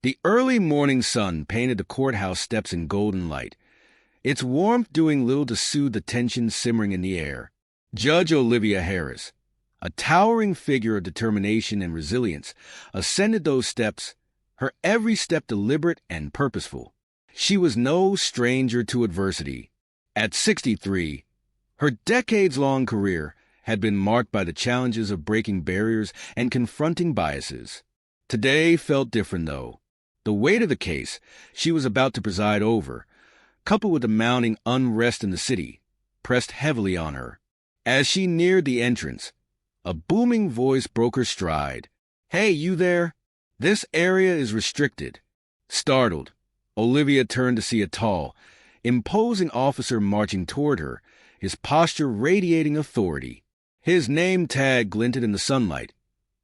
The early morning sun painted the courthouse steps in golden light, its warmth doing little to soothe the tension simmering in the air. Judge Olivia Harris, a towering figure of determination and resilience, ascended those steps, her every step deliberate and purposeful. She was no stranger to adversity. At 63, her decades-long career had been marked by the challenges of breaking barriers and confronting biases. Today felt different, though. The weight of the case she was about to preside over, coupled with the mounting unrest in the city, pressed heavily on her. As she neared the entrance, a booming voice broke her stride. "Hey, you there? This area is restricted." Startled, Olivia turned to see a tall, imposing officer marching toward her, his posture radiating authority. His name tag glinted in the sunlight.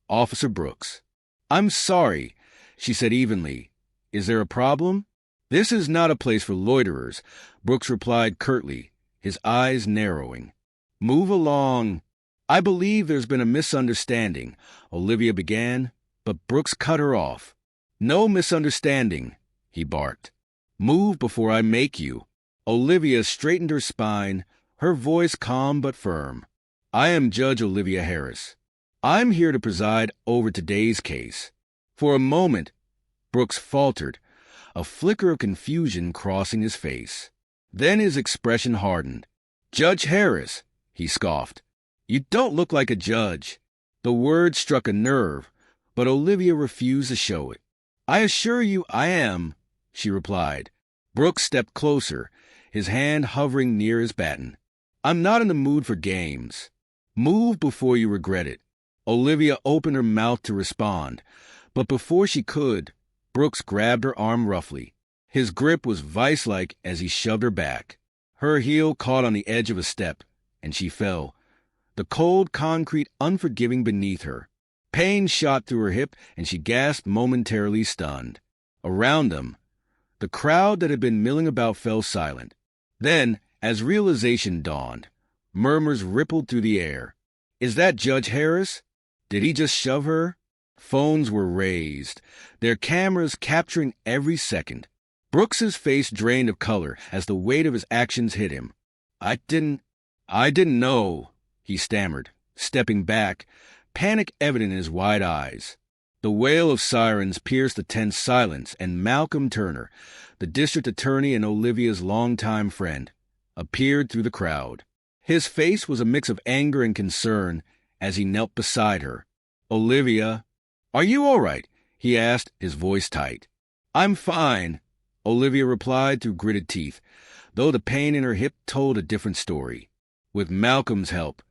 Officer Brooks. "I'm sorry," she said evenly. "Is there a problem?" "This is not a place for loiterers," Brooks replied curtly, his eyes narrowing. "Move along." "I believe there's been a misunderstanding," Olivia began, but Brooks cut her off. "No misunderstanding," he barked. "Move before I make you." Olivia straightened her spine, her voice calm but firm. "I am Judge Olivia Harris. I'm here to preside over today's case." For a moment, Brooks faltered, a flicker of confusion crossing his face. Then his expression hardened. "Judge Harris," he scoffed. "You don't look like a judge." The word struck a nerve, but Olivia refused to show it. "I assure you I am," she replied. Brooks stepped closer, his hand hovering near his baton. "I'm not in the mood for games. Move before you regret it." Olivia opened her mouth to respond, but before she could, Brooks grabbed her arm roughly. His grip was vice-like as he shoved her back. Her heel caught on the edge of a step, and she fell, the cold concrete unforgiving beneath her. Pain shot through her hip, and she gasped, momentarily stunned. Around them, the crowd that had been milling about fell silent. Then, as realization dawned, murmurs rippled through the air. "Is that Judge Harris? Did he just shove her?" Phones were raised, their cameras capturing every second. Brooks's face drained of color as the weight of his actions hit him. I didn't know," he stammered, stepping back, panic evident in his wide eyes. The wail of sirens pierced the tense silence, and Malcolm Turner, the district attorney and Olivia's longtime friend, appeared through the crowd. His face was a mix of anger and concern as he knelt beside her. "Olivia, are you all right?" he asked, his voice tight. "I'm fine," Olivia replied through gritted teeth, though the pain in her hip told a different story. With Malcolm's help,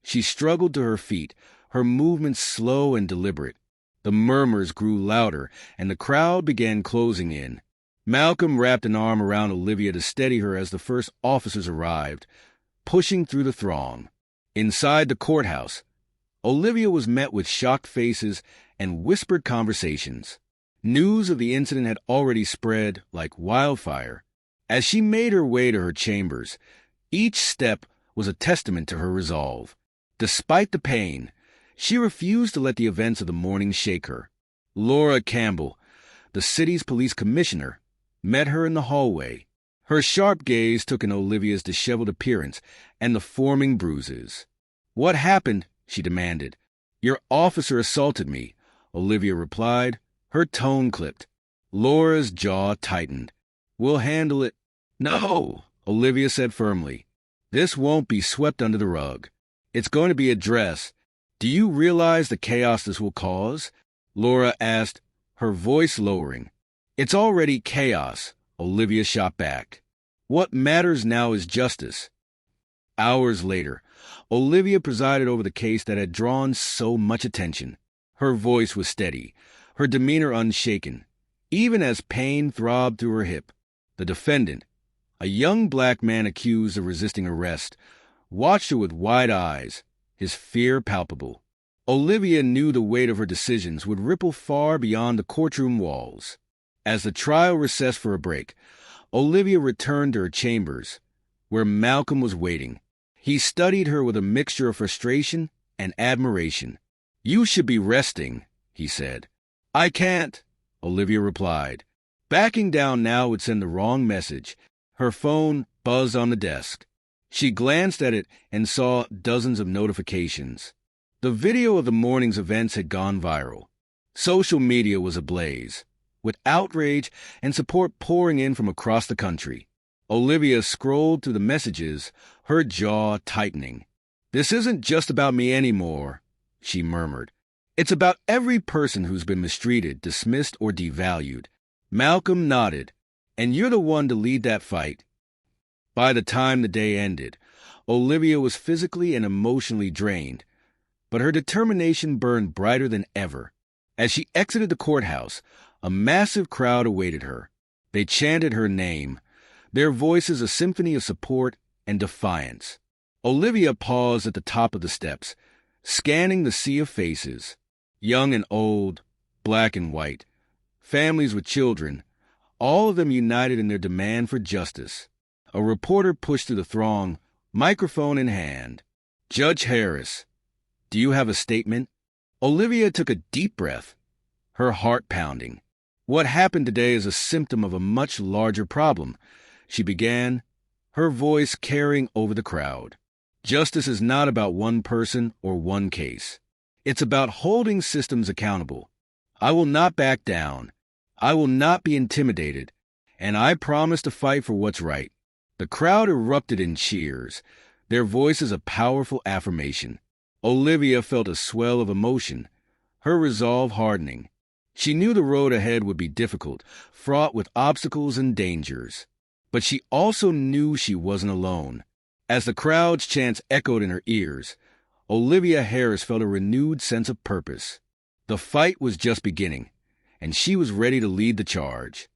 she struggled to her feet, her movements slow and deliberate. The murmurs grew louder, and the crowd began closing in. Malcolm wrapped an arm around Olivia to steady her as the first officers arrived, pushing through the throng. Inside the courthouse, Olivia was met with shocked faces and whispered conversations. News of the incident had already spread like wildfire. As she made her way to her chambers, each step was a testament to her resolve. Despite the pain, she refused to let the events of the morning shake her. Laura Campbell, the city's police commissioner, met her in the hallway. Her sharp gaze took in Olivia's disheveled appearance and the forming bruises. "What happened?" she demanded. "Your officer assaulted me," Olivia replied, her tone clipped. Laura's jaw tightened. "We'll handle it." "No," Olivia said firmly. "This won't be swept under the rug. It's going to be addressed. Do you realize the chaos this will cause?" Laura asked, her voice lowering. "It's already chaos," Olivia shot back. "What matters now is justice." Hours later, Olivia presided over the case that had drawn so much attention. Her voice was steady, her demeanor unshaken, even as pain throbbed through her hip. The defendant, a young black man accused of resisting arrest, watched her with wide eyes, his fear palpable. Olivia knew the weight of her decisions would ripple far beyond the courtroom walls. As the trial recessed for a break, Olivia returned to her chambers, where Malcolm was waiting. He studied her with a mixture of frustration and admiration. "You should be resting," he said. "I can't," Olivia replied. Backing down now would send the wrong message. Her phone buzzed on the desk. She glanced at it and saw dozens of notifications. The video of the morning's events had gone viral. Social media was ablaze, with outrage and support pouring in from across the country. Olivia scrolled through the messages, her jaw tightening. "This isn't just about me anymore," she murmured. "It's about every person who's been mistreated, dismissed, or devalued." Malcolm nodded. "And you're the one to lead that fight." By the time the day ended, Olivia was physically and emotionally drained, but her determination burned brighter than ever. As she exited the courthouse, a massive crowd awaited her. They chanted her name, their voices a symphony of support and defiance. Olivia paused at the top of the steps, scanning the sea of faces, young and old, black and white, families with children, all of them united in their demand for justice. A reporter pushed through the throng, microphone in hand. "Judge Harris, do you have a statement?" Olivia took a deep breath, her heart pounding. "What happened today is a symptom of a much larger problem," she began, her voice carrying over the crowd. "Justice is not about one person or one case. It's about holding systems accountable. I will not back down. I will not be intimidated, and I promise to fight for what's right." The crowd erupted in cheers, their voices a powerful affirmation. Olivia felt a swell of emotion, her resolve hardening. She knew the road ahead would be difficult, fraught with obstacles and dangers. But she also knew she wasn't alone. As the crowd's chants echoed in her ears, Olivia Harris felt a renewed sense of purpose. The fight was just beginning, and she was ready to lead the charge.